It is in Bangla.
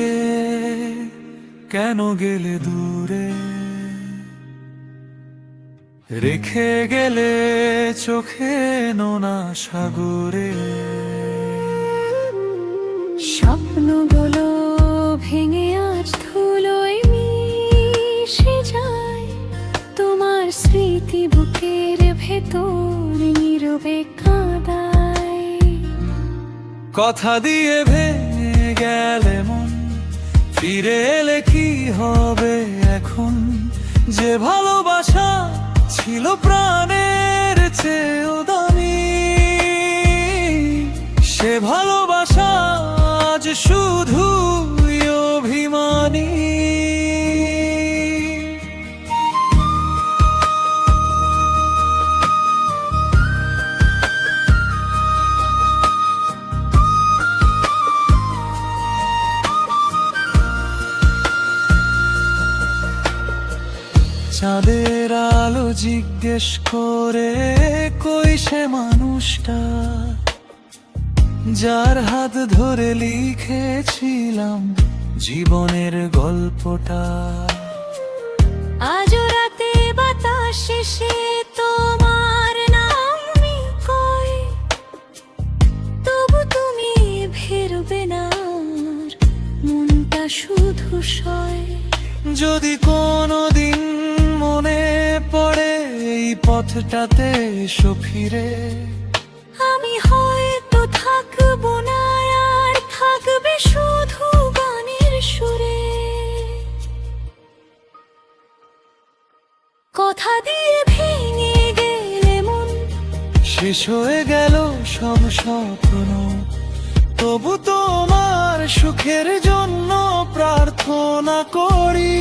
থেকে কেন গেলে দূরে, রেখে গেলে চোখে নোনা সাগরে। স্বপ্নগুলো ভেঙে আজ ধুলোয় মিশে যায়, তোমার স্মৃতি বুকের ভেতর নীরবে কাঁদায়। কথা দিয়ে ভেঙে গেলে মন, ফিরে এলে কি হবে এখন? যে ভালোবাসা ছিল প্রাণের চেয়েও দামি, সে ভালোবাসা আজ শুধুই অভিমানী। চাঁদের আলো জিজ্ঞেস করে কই সে মানুষটা, যার হাত ধরে লিখেছিলাম জীবনের গল্পটা। আজ রাতে বাতাসে সে তোমার নাম কই, তবু তুমি ফিরবে না, মনটা শুধু সয়। যদি কোনোদিন মনে পড়ে এই পথটাতে এসো ফিরে, আমি হয়তো থাকবো না, আর থাকবে শুধু গানের সুরে। কথা দিয়ে ভেঙে গেলে মন, শেষ হয়ে গেল সব স্বপ্ন, তবু তোমার সুখের জন্য প্রার্থনা করি।